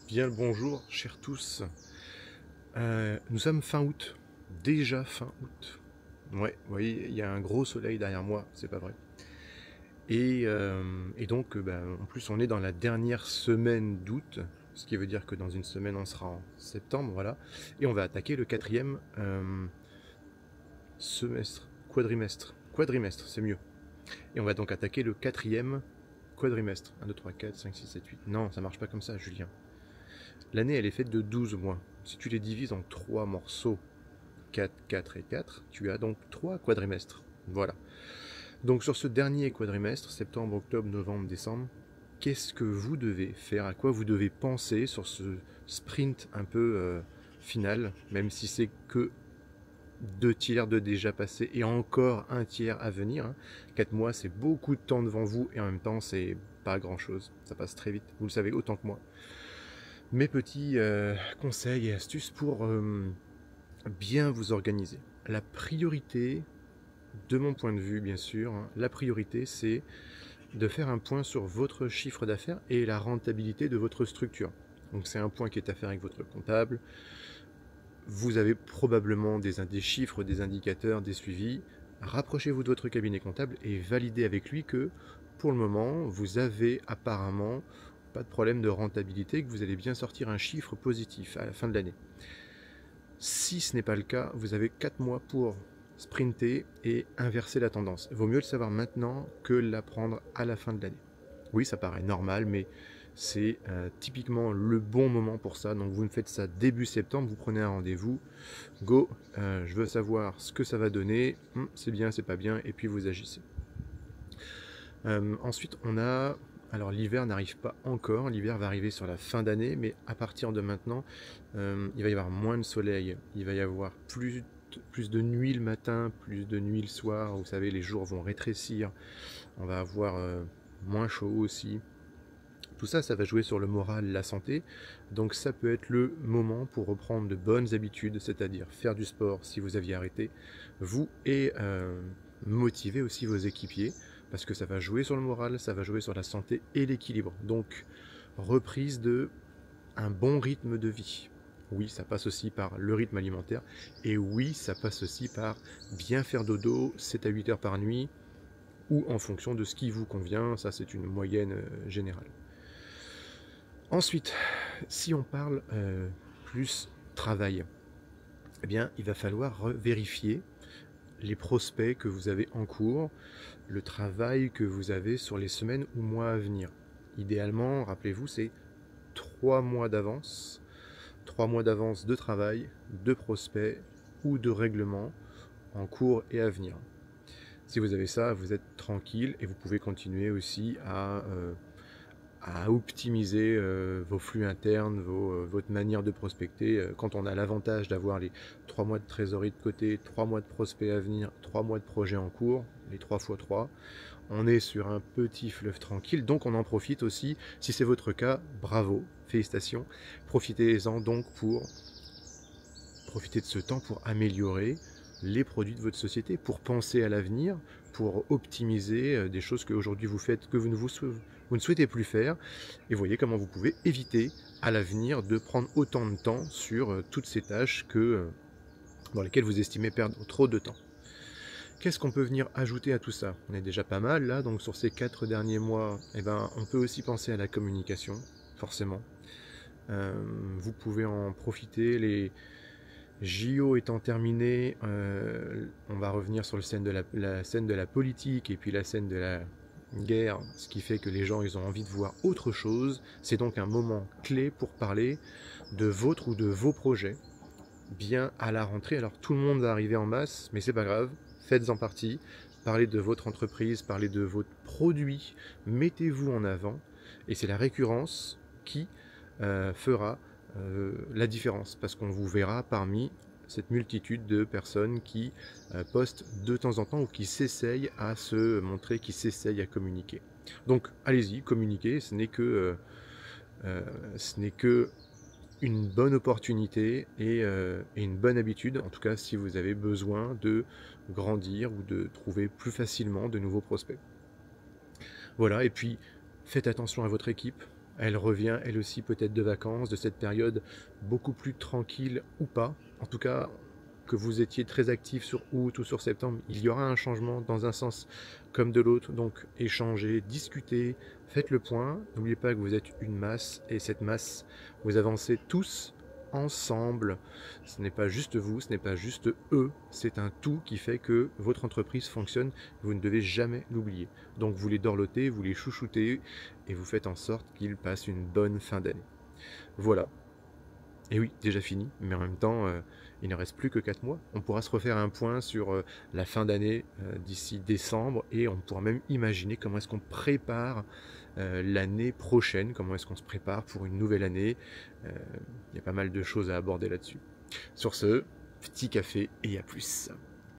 Bien le bonjour, chers tous. Nous sommes fin août. Déjà fin août. Ouais, vous voyez, il y a un gros soleil derrière moi, c'est pas vrai. Et donc, en plus, on est dans la dernière semaine d'août, ce qui veut dire que dans une semaine, on sera en septembre, voilà. Et on va attaquer le quatrième semestre, quadrimestre, c'est mieux. Et on va donc attaquer le quatrième quadrimestre. 1, 2, 3, 4, 5, 6, 7, 8. Non, ça marche pas comme ça, Julien. L'année, elle est faite de 12 mois. Si tu les divises en 3 morceaux, 4, 4 et 4, tu as donc 3 quadrimestres. Voilà. Donc sur ce dernier quadrimestre, septembre, octobre, novembre, décembre, qu'est-ce que vous devez faire, à quoi vous devez penser sur ce sprint un peu final, même si c'est que 2 tiers de déjà passé et encore un tiers à venir. 4 mois, c'est beaucoup de temps devant vous et en même temps, c'est pas grand-chose. Ça passe très vite, vous le savez autant que moi. Mes petits conseils et astuces pour bien vous organiser. La priorité, de mon point de vue bien sûr, la priorité c'est de faire un point sur votre chiffre d'affaires et la rentabilité de votre structure. Donc c'est un point qui est à faire avec votre comptable. Vous avez probablement des chiffres, des indicateurs, des suivis. Rapprochez-vous de votre cabinet comptable et validez avec lui que pour le moment, vous avez apparemment pas de problème de rentabilité, que vous allez bien sortir un chiffre positif à la fin de l'année. Si ce n'est pas le cas, vous avez 4 mois pour sprinter et inverser la tendance. Il vaut mieux le savoir maintenant que l'apprendre à la fin de l'année. Oui, ça paraît normal, mais c'est typiquement le bon moment pour ça. Donc vous me faites ça début septembre, vous prenez un rendez-vous, go, je veux savoir ce que ça va donner, c'est bien, c'est pas bien, et puis vous agissez. Ensuite, on a... Alors l'hiver n'arrive pas encore, l'hiver va arriver sur la fin d'année, mais à partir de maintenant, il va y avoir moins de soleil, il va y avoir plus de nuit le matin, plus de nuit le soir, vous savez, les jours vont rétrécir, on va avoir moins chaud aussi. Tout ça, ça va jouer sur le moral, la santé, donc ça peut être le moment pour reprendre de bonnes habitudes, c'est-à-dire faire du sport si vous aviez arrêté, vous, et motiver aussi vos équipiers, parce que ça va jouer sur le moral, ça va jouer sur la santé et l'équilibre. Donc, reprise de un bon rythme de vie. Oui, ça passe aussi par le rythme alimentaire, et oui, ça passe aussi par bien faire dodo 7 à 8 heures par nuit, ou en fonction de ce qui vous convient, ça c'est une moyenne générale. Ensuite, si on parle plus travail, eh bien, il va falloir vérifier les prospects que vous avez en cours, le travail que vous avez sur les semaines ou mois à venir. Idéalement, rappelez-vous, c'est 3 mois d'avance, 3 mois d'avance de travail, de prospects ou de règlements en cours et à venir. Si vous avez ça, vous êtes tranquille et vous pouvez continuer aussi à optimiser vos flux internes, votre manière de prospecter. Quand on a l'avantage d'avoir les 3 mois de trésorerie de côté, 3 mois de prospects à venir, 3 mois de projets en cours, les 3 x 3, on est sur un petit fleuve tranquille, donc on en profite aussi. Si c'est votre cas, bravo, félicitations. Profitez-en donc pour profiter de ce temps pour améliorer les produits de votre société, pour penser à l'avenir, pour optimiser des choses qu'aujourd'hui vous faites, que vous ne souhaitez plus faire, et voyez comment vous pouvez éviter à l'avenir de prendre autant de temps sur toutes ces tâches dans lesquelles vous estimez perdre trop de temps. Qu'est-ce qu'on peut venir ajouter à tout ça? On est déjà pas mal là, donc sur ces 4 derniers mois, on peut aussi penser à la communication, forcément. Vous pouvez en profiter, les JO étant terminés, on va revenir sur la scène de la politique et puis la scène de la guerre, ce qui fait que les gens ils ont envie de voir autre chose. C'est donc un moment clé pour parler de votre ou de vos projets, bien à la rentrée. Alors tout le monde va arriver en masse, mais c'est pas grave, faites-en partie, parlez de votre entreprise, parlez de votre produit, mettez-vous en avant, et c'est la récurrence qui fera la différence, parce qu'on vous verra parmi cette multitude de personnes qui postent de temps en temps ou qui s'essayent à se montrer, qui s'essayent à communiquer. Donc allez-y, communiquez, ce n'est que une bonne opportunité et une bonne habitude, en tout cas si vous avez besoin de grandir ou de trouver plus facilement de nouveaux prospects. Voilà, et puis faites attention à votre équipe, Elle revient, elle aussi, peut-être de vacances, de cette période beaucoup plus tranquille ou pas. En tout cas, que vous étiez très actif sur août ou sur septembre, il y aura un changement dans un sens comme de l'autre. Donc échangez, discutez, faites le point. N'oubliez pas que vous êtes une masse et cette masse, vous avancez tous ensemble. Ce n'est pas juste vous, ce n'est pas juste eux, c'est un tout qui fait que votre entreprise fonctionne. Vous ne devez jamais l'oublier. Donc vous les dorlotez, vous les chouchoutez et vous faites en sorte qu'ils passent une bonne fin d'année. Voilà. Et oui, déjà fini, mais en même temps, il ne reste plus que 4 mois. On pourra se refaire un point sur la fin d'année d'ici décembre et on pourra même imaginer comment est-ce qu'on prépare l'année prochaine, comment est-ce qu'on se prépare pour une nouvelle année. Il y a pas mal de choses à aborder là-dessus. Sur ce, petit café et à plus.